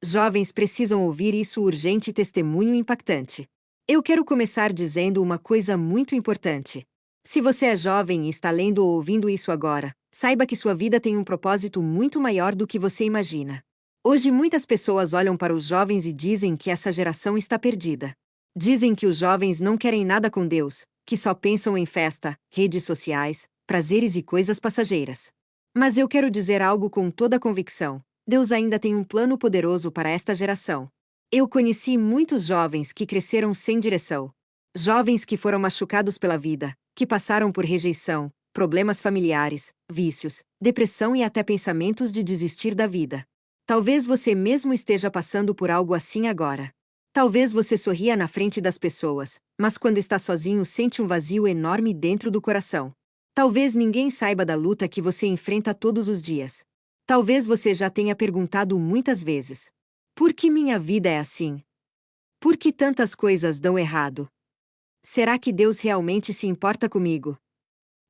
Jovens precisam ouvir isso urgente testemunho impactante. Eu quero começar dizendo uma coisa muito importante. Se você é jovem e está lendo ou ouvindo isso agora, saiba que sua vida tem um propósito muito maior do que você imagina. Hoje muitas pessoas olham para os jovens e dizem que essa geração está perdida. Dizem que os jovens não querem nada com Deus, que só pensam em festa, redes sociais, prazeres e coisas passageiras. Mas eu quero dizer algo com toda a convicção. Deus ainda tem um plano poderoso para esta geração. Eu conheci muitos jovens que cresceram sem direção. Jovens que foram machucados pela vida, que passaram por rejeição, problemas familiares, vícios, depressão e até pensamentos de desistir da vida. Talvez você mesmo esteja passando por algo assim agora. Talvez você sorria na frente das pessoas, mas quando está sozinho sente um vazio enorme dentro do coração. Talvez ninguém saiba da luta que você enfrenta todos os dias. Talvez você já tenha perguntado muitas vezes: por que minha vida é assim? Por que tantas coisas dão errado? Será que Deus realmente se importa comigo?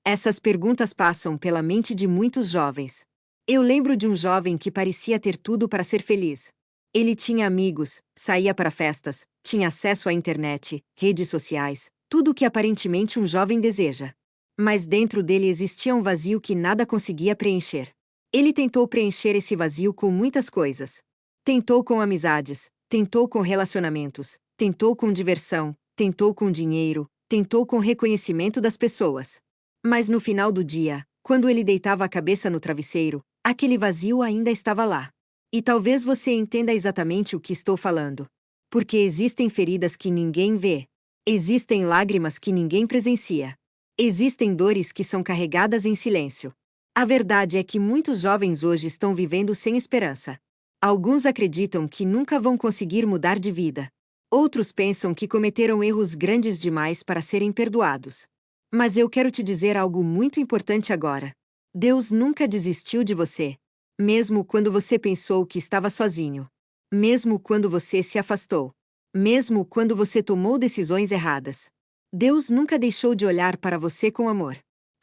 Essas perguntas passam pela mente de muitos jovens. Eu lembro de um jovem que parecia ter tudo para ser feliz. Ele tinha amigos, saía para festas, tinha acesso à internet, redes sociais, tudo o que aparentemente um jovem deseja. Mas dentro dele existia um vazio que nada conseguia preencher. Ele tentou preencher esse vazio com muitas coisas. Tentou com amizades, tentou com relacionamentos, tentou com diversão, tentou com dinheiro, tentou com reconhecimento das pessoas. Mas no final do dia, quando ele deitava a cabeça no travesseiro, aquele vazio ainda estava lá. E talvez você entenda exatamente o que estou falando. Porque existem feridas que ninguém vê. Existem lágrimas que ninguém presencia. Existem dores que são carregadas em silêncio. A verdade é que muitos jovens hoje estão vivendo sem esperança. Alguns acreditam que nunca vão conseguir mudar de vida. Outros pensam que cometeram erros grandes demais para serem perdoados. Mas eu quero te dizer algo muito importante agora. Deus nunca desistiu de você. Mesmo quando você pensou que estava sozinho. Mesmo quando você se afastou. Mesmo quando você tomou decisões erradas. Deus nunca deixou de olhar para você com amor.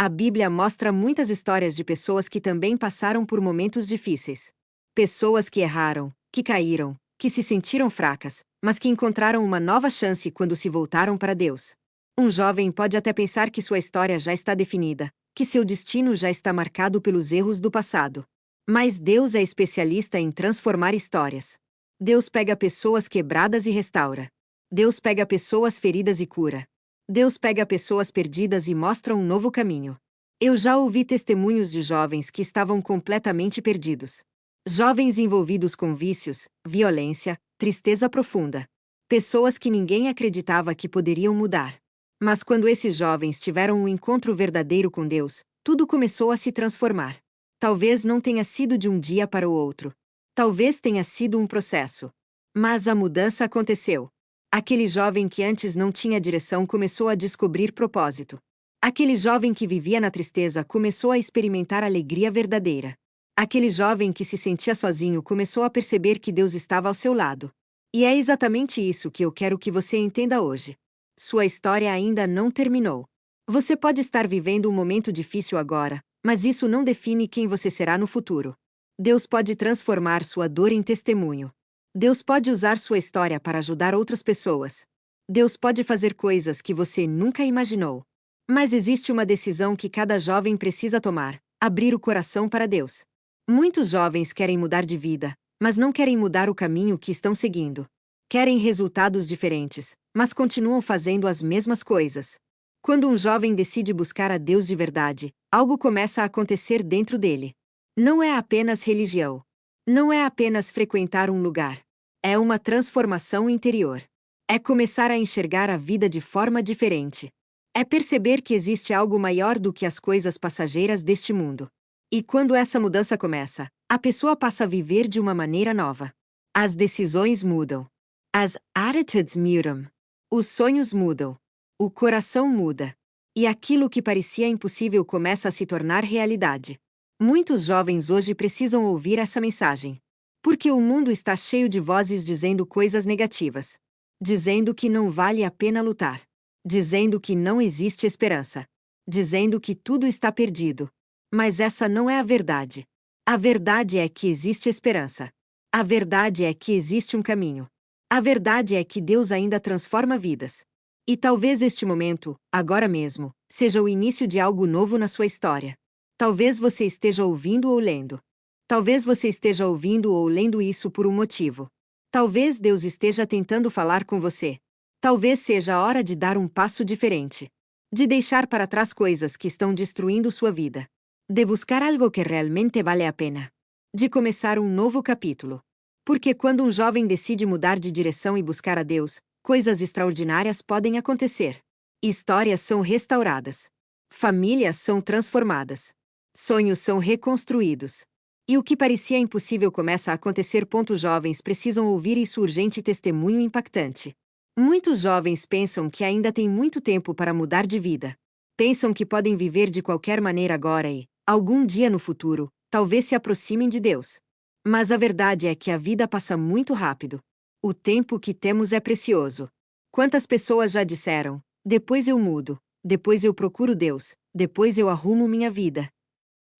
A Bíblia mostra muitas histórias de pessoas que também passaram por momentos difíceis. Pessoas que erraram, que caíram, que se sentiram fracas, mas que encontraram uma nova chance quando se voltaram para Deus. Um jovem pode até pensar que sua história já está definida, que seu destino já está marcado pelos erros do passado. Mas Deus é especialista em transformar histórias. Deus pega pessoas quebradas e restaura. Deus pega pessoas feridas e cura. Deus pega pessoas perdidas e mostra um novo caminho. Eu já ouvi testemunhos de jovens que estavam completamente perdidos. Jovens envolvidos com vícios, violência, tristeza profunda. Pessoas que ninguém acreditava que poderiam mudar. Mas quando esses jovens tiveram um encontro verdadeiro com Deus, tudo começou a se transformar. Talvez não tenha sido de um dia para o outro. Talvez tenha sido um processo. Mas a mudança aconteceu. Aquele jovem que antes não tinha direção começou a descobrir propósito. Aquele jovem que vivia na tristeza começou a experimentar alegria verdadeira. Aquele jovem que se sentia sozinho começou a perceber que Deus estava ao seu lado. E é exatamente isso que eu quero que você entenda hoje. Sua história ainda não terminou. Você pode estar vivendo um momento difícil agora, mas isso não define quem você será no futuro. Deus pode transformar sua dor em testemunho. Deus pode usar sua história para ajudar outras pessoas. Deus pode fazer coisas que você nunca imaginou. Mas existe uma decisão que cada jovem precisa tomar: abrir o coração para Deus. Muitos jovens querem mudar de vida, mas não querem mudar o caminho que estão seguindo. Querem resultados diferentes, mas continuam fazendo as mesmas coisas. Quando um jovem decide buscar a Deus de verdade, algo começa a acontecer dentro dele. Não é apenas religião. Não é apenas frequentar um lugar. É uma transformação interior. É começar a enxergar a vida de forma diferente. É perceber que existe algo maior do que as coisas passageiras deste mundo. E quando essa mudança começa, a pessoa passa a viver de uma maneira nova. As decisões mudam. As attitudes mudam. Os sonhos mudam. O coração muda. E aquilo que parecia impossível começa a se tornar realidade. Muitos jovens hoje precisam ouvir essa mensagem. Porque o mundo está cheio de vozes dizendo coisas negativas. Dizendo que não vale a pena lutar. Dizendo que não existe esperança. Dizendo que tudo está perdido. Mas essa não é a verdade. A verdade é que existe esperança. A verdade é que existe um caminho. A verdade é que Deus ainda transforma vidas. E talvez este momento, agora mesmo, seja o início de algo novo na sua história. Talvez você esteja ouvindo ou lendo. Talvez você esteja ouvindo ou lendo isso por um motivo. Talvez Deus esteja tentando falar com você. Talvez seja a hora de dar um passo diferente. De deixar para trás coisas que estão destruindo sua vida. De buscar algo que realmente vale a pena. De começar um novo capítulo. Porque quando um jovem decide mudar de direção e buscar a Deus, coisas extraordinárias podem acontecer. Histórias são restauradas. Famílias são transformadas. Sonhos são reconstruídos. E o que parecia impossível começa a acontecer. Jovens precisam ouvir isso urgente testemunho impactante. Muitos jovens pensam que ainda têm muito tempo para mudar de vida. Pensam que podem viver de qualquer maneira agora e, algum dia no futuro, talvez se aproximem de Deus. Mas a verdade é que a vida passa muito rápido. O tempo que temos é precioso. Quantas pessoas já disseram: depois eu mudo, depois eu procuro Deus, depois eu arrumo minha vida.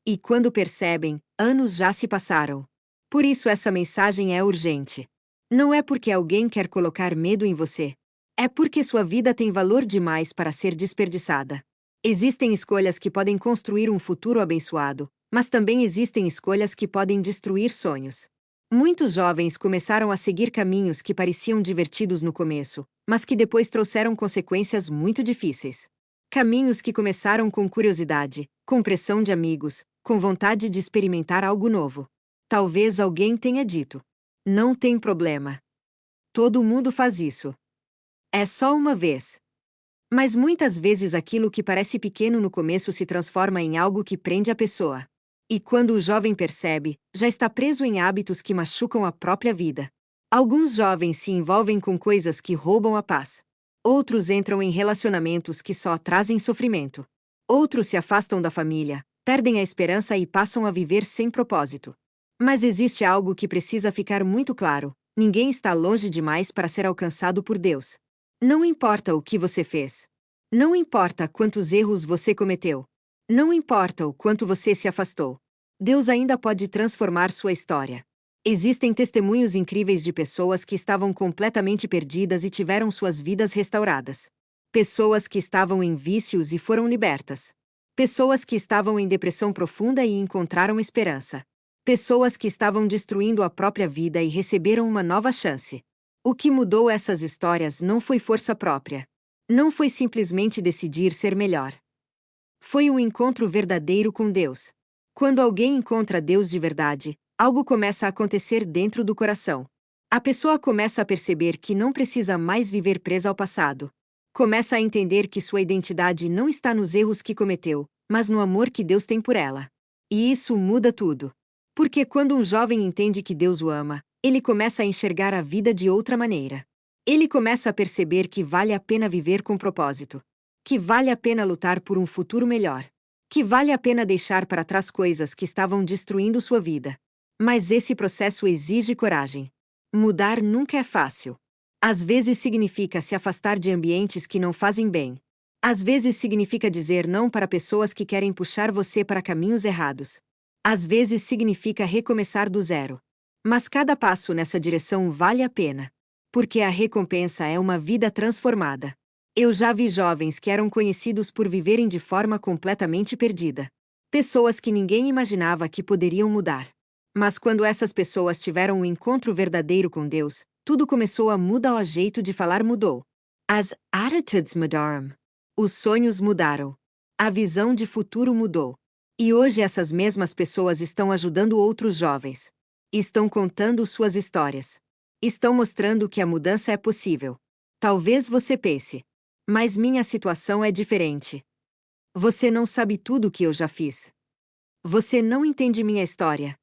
E quando percebem, anos já se passaram. Por isso essa mensagem é urgente. Não é porque alguém quer colocar medo em você. É porque sua vida tem valor demais para ser desperdiçada. Existem escolhas que podem construir um futuro abençoado, mas também existem escolhas que podem destruir sonhos. Muitos jovens começaram a seguir caminhos que pareciam divertidos no começo, mas que depois trouxeram consequências muito difíceis. Caminhos que começaram com curiosidade, com pressão de amigos, com vontade de experimentar algo novo. Talvez alguém tenha dito: não tem problema. Todo mundo faz isso. É só uma vez. Mas muitas vezes aquilo que parece pequeno no começo se transforma em algo que prende a pessoa. E quando o jovem percebe, já está preso em hábitos que machucam a própria vida. Alguns jovens se envolvem com coisas que roubam a paz. Outros entram em relacionamentos que só trazem sofrimento. Outros se afastam da família, perdem a esperança e passam a viver sem propósito. Mas existe algo que precisa ficar muito claro: ninguém está longe demais para ser alcançado por Deus. Não importa o que você fez. Não importa quantos erros você cometeu. Não importa o quanto você se afastou. Deus ainda pode transformar sua história. Existem testemunhos incríveis de pessoas que estavam completamente perdidas e tiveram suas vidas restauradas. Pessoas que estavam em vícios e foram libertas. Pessoas que estavam em depressão profunda e encontraram esperança. Pessoas que estavam destruindo a própria vida e receberam uma nova chance. O que mudou essas histórias não foi força própria. Não foi simplesmente decidir ser melhor. Foi um encontro verdadeiro com Deus. Quando alguém encontra Deus de verdade, algo começa a acontecer dentro do coração. A pessoa começa a perceber que não precisa mais viver presa ao passado. Começa a entender que sua identidade não está nos erros que cometeu, mas no amor que Deus tem por ela. E isso muda tudo. Porque quando um jovem entende que Deus o ama, ele começa a enxergar a vida de outra maneira. Ele começa a perceber que vale a pena viver com propósito. Que vale a pena lutar por um futuro melhor. Que vale a pena deixar para trás coisas que estavam destruindo sua vida. Mas esse processo exige coragem. Mudar nunca é fácil. Às vezes significa se afastar de ambientes que não fazem bem. Às vezes significa dizer não para pessoas que querem puxar você para caminhos errados. Às vezes significa recomeçar do zero. Mas cada passo nessa direção vale a pena. Porque a recompensa é uma vida transformada. Eu já vi jovens que eram conhecidos por viverem de forma completamente perdida. Pessoas que ninguém imaginava que poderiam mudar. Mas quando essas pessoas tiveram um encontro verdadeiro com Deus, tudo começou a mudar. O jeito de falar mudou. As attitudes mudaram. Os sonhos mudaram. A visão de futuro mudou. E hoje essas mesmas pessoas estão ajudando outros jovens. Estão contando suas histórias. Estão mostrando que a mudança é possível. Talvez você pense: mas minha situação é diferente. Você não sabe tudo o que eu já fiz. Você não entende minha história.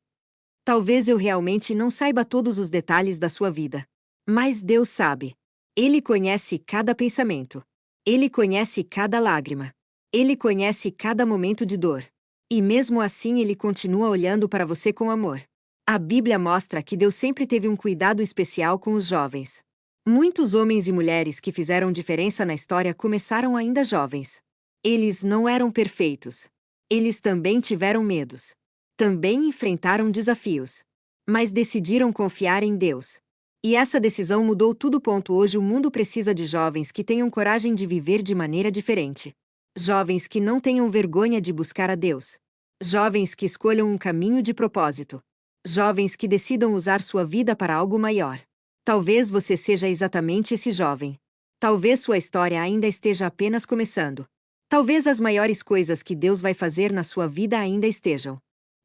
Talvez eu realmente não saiba todos os detalhes da sua vida. Mas Deus sabe. Ele conhece cada pensamento. Ele conhece cada lágrima. Ele conhece cada momento de dor. E mesmo assim ele continua olhando para você com amor. A Bíblia mostra que Deus sempre teve um cuidado especial com os jovens. Muitos homens e mulheres que fizeram diferença na história começaram ainda jovens. Eles não eram perfeitos. Eles também tiveram medos. Também enfrentaram desafios. mas decidiram confiar em Deus. E essa decisão mudou tudo. Hoje o mundo precisa de jovens que tenham coragem de viver de maneira diferente. Jovens que não tenham vergonha de buscar a Deus. Jovens que escolham um caminho de propósito. Jovens que decidam usar sua vida para algo maior. Talvez você seja exatamente esse jovem. Talvez sua história ainda esteja apenas começando. Talvez as maiores coisas que Deus vai fazer na sua vida ainda estejam.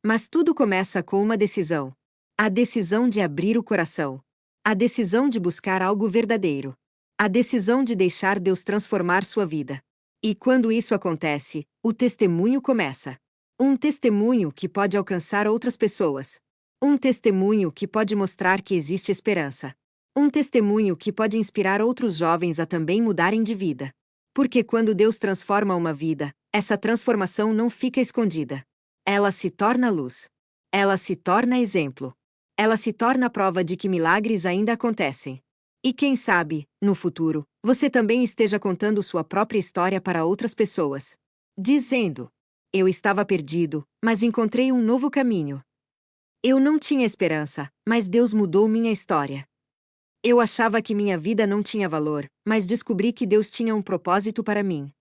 Mas tudo começa com uma decisão. A decisão de abrir o coração. A decisão de buscar algo verdadeiro. A decisão de deixar Deus transformar sua vida. E quando isso acontece, o testemunho começa. Um testemunho que pode alcançar outras pessoas. Um testemunho que pode mostrar que existe esperança. Um testemunho que pode inspirar outros jovens a também mudarem de vida. Porque quando Deus transforma uma vida, essa transformação não fica escondida. Ela se torna luz. Ela se torna exemplo. Ela se torna prova de que milagres ainda acontecem. E quem sabe, no futuro, você também esteja contando sua própria história para outras pessoas. Dizendo: eu estava perdido, mas encontrei um novo caminho. Eu não tinha esperança, mas Deus mudou minha história. Eu achava que minha vida não tinha valor, mas descobri que Deus tinha um propósito para mim.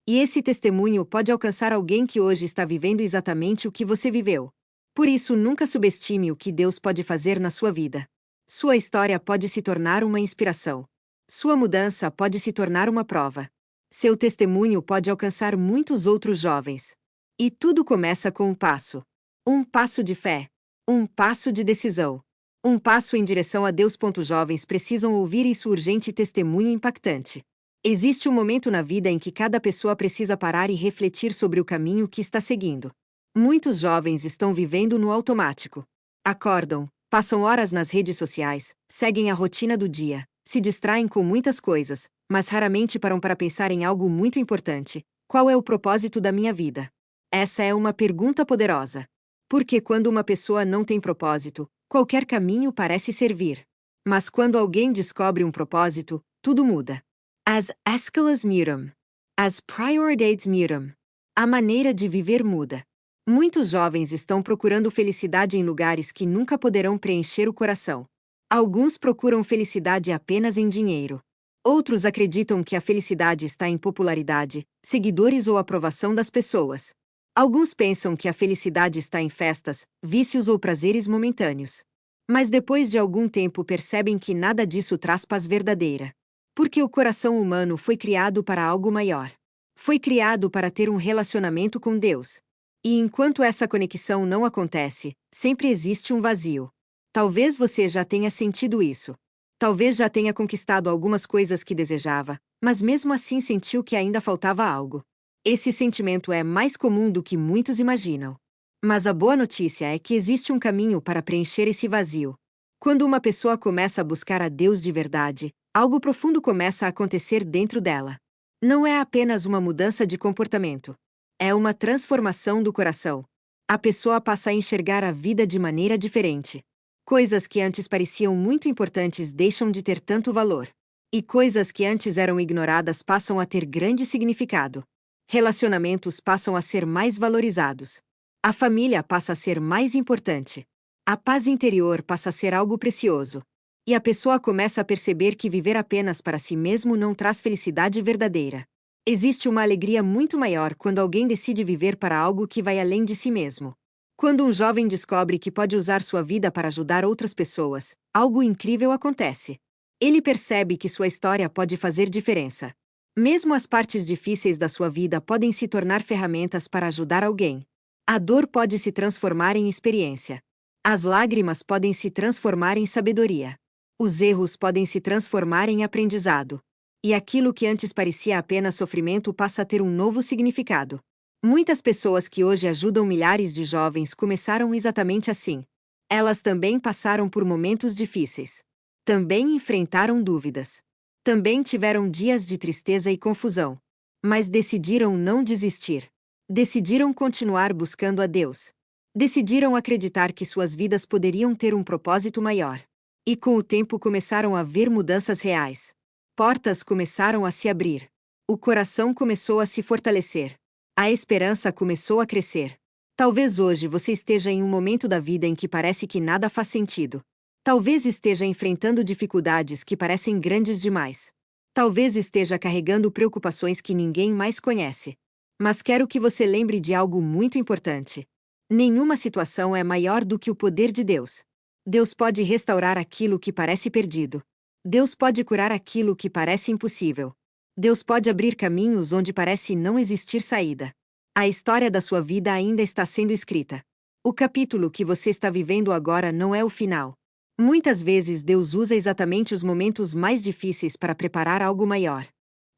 E esse testemunho pode alcançar alguém que hoje está vivendo exatamente o que você viveu. Por isso, nunca subestime o que Deus pode fazer na sua vida. Sua história pode se tornar uma inspiração. Sua mudança pode se tornar uma prova. Seu testemunho pode alcançar muitos outros jovens. E tudo começa com um passo. Um passo de fé. Um passo de decisão. Um passo em direção a Deus. Jovens precisam ouvir isso urgente testemunho impactante. Existe um momento na vida em que cada pessoa precisa parar e refletir sobre o caminho que está seguindo. Muitos jovens estão vivendo no automático. Acordam, passam horas nas redes sociais, seguem a rotina do dia, se distraem com muitas coisas, mas raramente param para pensar em algo muito importante: qual é o propósito da minha vida? Essa é uma pergunta poderosa. Porque quando uma pessoa não tem propósito, qualquer caminho parece servir. Mas quando alguém descobre um propósito, tudo muda. As escalas mudam. As prioridades mudam. A maneira de viver muda. Muitos jovens estão procurando felicidade em lugares que nunca poderão preencher o coração. Alguns procuram felicidade apenas em dinheiro. Outros acreditam que a felicidade está em popularidade, seguidores ou aprovação das pessoas. Alguns pensam que a felicidade está em festas, vícios ou prazeres momentâneos. Mas depois de algum tempo percebem que nada disso traz paz verdadeira. Porque o coração humano foi criado para algo maior. Foi criado para ter um relacionamento com Deus. E enquanto essa conexão não acontece, sempre existe um vazio. Talvez você já tenha sentido isso. Talvez já tenha conquistado algumas coisas que desejava, mas mesmo assim sentiu que ainda faltava algo. Esse sentimento é mais comum do que muitos imaginam. Mas a boa notícia é que existe um caminho para preencher esse vazio. Quando uma pessoa começa a buscar a Deus de verdade, algo profundo começa a acontecer dentro dela. Não é apenas uma mudança de comportamento. É uma transformação do coração. A pessoa passa a enxergar a vida de maneira diferente. Coisas que antes pareciam muito importantes deixam de ter tanto valor. E coisas que antes eram ignoradas passam a ter grande significado. Relacionamentos passam a ser mais valorizados. A família passa a ser mais importante. A paz interior passa a ser algo precioso. E a pessoa começa a perceber que viver apenas para si mesmo não traz felicidade verdadeira. Existe uma alegria muito maior quando alguém decide viver para algo que vai além de si mesmo. Quando um jovem descobre que pode usar sua vida para ajudar outras pessoas, algo incrível acontece. Ele percebe que sua história pode fazer diferença. Mesmo as partes difíceis da sua vida podem se tornar ferramentas para ajudar alguém. A dor pode se transformar em experiência. As lágrimas podem se transformar em sabedoria. Os erros podem se transformar em aprendizado. E aquilo que antes parecia apenas sofrimento passa a ter um novo significado. Muitas pessoas que hoje ajudam milhares de jovens começaram exatamente assim. Elas também passaram por momentos difíceis. Também enfrentaram dúvidas. Também tiveram dias de tristeza e confusão. Mas decidiram não desistir. Decidiram continuar buscando a Deus. Decidiram acreditar que suas vidas poderiam ter um propósito maior. E com o tempo começaram a ver mudanças reais. Portas começaram a se abrir. O coração começou a se fortalecer. A esperança começou a crescer. Talvez hoje você esteja em um momento da vida em que parece que nada faz sentido. Talvez esteja enfrentando dificuldades que parecem grandes demais. Talvez esteja carregando preocupações que ninguém mais conhece. Mas quero que você lembre de algo muito importante. Nenhuma situação é maior do que o poder de Deus. Deus pode restaurar aquilo que parece perdido. Deus pode curar aquilo que parece impossível. Deus pode abrir caminhos onde parece não existir saída. A história da sua vida ainda está sendo escrita. O capítulo que você está vivendo agora não é o final. Muitas vezes Deus usa exatamente os momentos mais difíceis para preparar algo maior.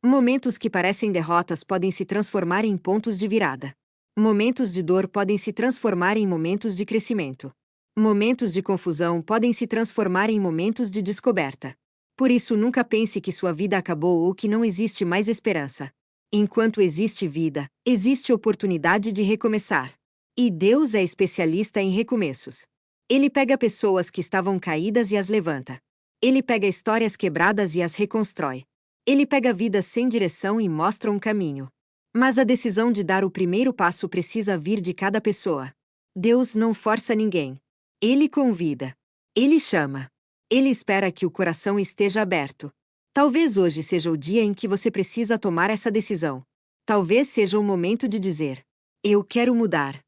Momentos que parecem derrotas podem se transformar em pontos de virada. Momentos de dor podem se transformar em momentos de crescimento. Momentos de confusão podem se transformar em momentos de descoberta. Por isso, nunca pense que sua vida acabou ou que não existe mais esperança. Enquanto existe vida, existe oportunidade de recomeçar. E Deus é especialista em recomeços. Ele pega pessoas que estavam caídas e as levanta. Ele pega histórias quebradas e as reconstrói. Ele pega vidas sem direção e mostra um caminho. Mas a decisão de dar o primeiro passo precisa vir de cada pessoa. Deus não força ninguém. Ele convida. Ele chama. Ele espera que o coração esteja aberto. Talvez hoje seja o dia em que você precisa tomar essa decisão. Talvez seja o momento de dizer: eu quero mudar.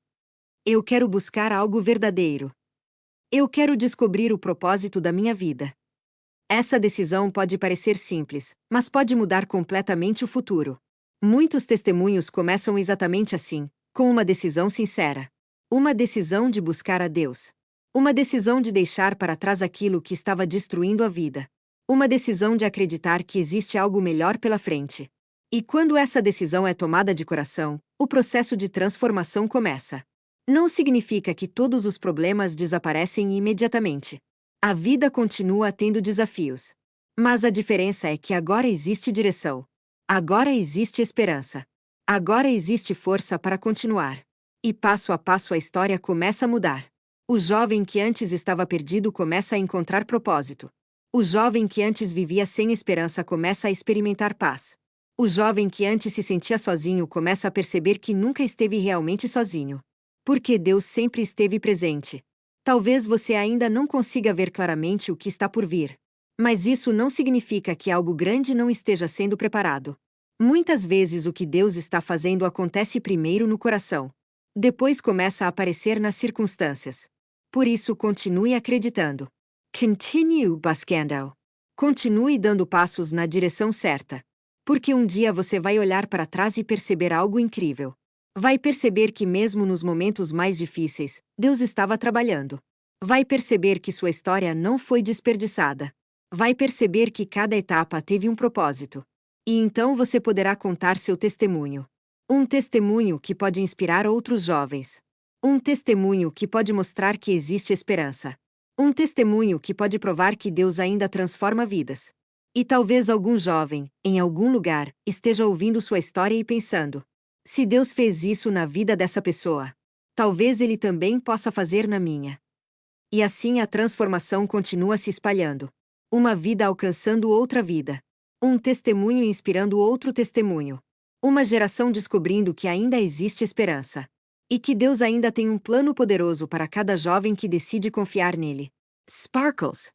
Eu quero buscar algo verdadeiro. Eu quero descobrir o propósito da minha vida. Essa decisão pode parecer simples, mas pode mudar completamente o futuro. Muitos testemunhos começam exatamente assim, com uma decisão sincera. Uma decisão de buscar a Deus. Uma decisão de deixar para trás aquilo que estava destruindo a vida. Uma decisão de acreditar que existe algo melhor pela frente. E quando essa decisão é tomada de coração, o processo de transformação começa. Não significa que todos os problemas desaparecem imediatamente. A vida continua tendo desafios. Mas a diferença é que agora existe direção. Agora existe esperança. Agora existe força para continuar. E passo a passo a história começa a mudar. O jovem que antes estava perdido começa a encontrar propósito. O jovem que antes vivia sem esperança começa a experimentar paz. O jovem que antes se sentia sozinho começa a perceber que nunca esteve realmente sozinho. Porque Deus sempre esteve presente. Talvez você ainda não consiga ver claramente o que está por vir. Mas isso não significa que algo grande não esteja sendo preparado. Muitas vezes o que Deus está fazendo acontece primeiro no coração. Depois começa a aparecer nas circunstâncias. Por isso, continue acreditando. Continue buscando. Continue dando passos na direção certa. Porque um dia você vai olhar para trás e perceber algo incrível. Vai perceber que mesmo nos momentos mais difíceis, Deus estava trabalhando. Vai perceber que sua história não foi desperdiçada. Vai perceber que cada etapa teve um propósito. E então você poderá contar seu testemunho. Um testemunho que pode inspirar outros jovens. Um testemunho que pode mostrar que existe esperança. Um testemunho que pode provar que Deus ainda transforma vidas. E talvez algum jovem, em algum lugar, esteja ouvindo sua história e pensando: se Deus fez isso na vida dessa pessoa, talvez Ele também possa fazer na minha. E assim a transformação continua se espalhando. Uma vida alcançando outra vida. Um testemunho inspirando outro testemunho. Uma geração descobrindo que ainda existe esperança. E que Deus ainda tem um plano poderoso para cada jovem que decide confiar nele. Sparkles!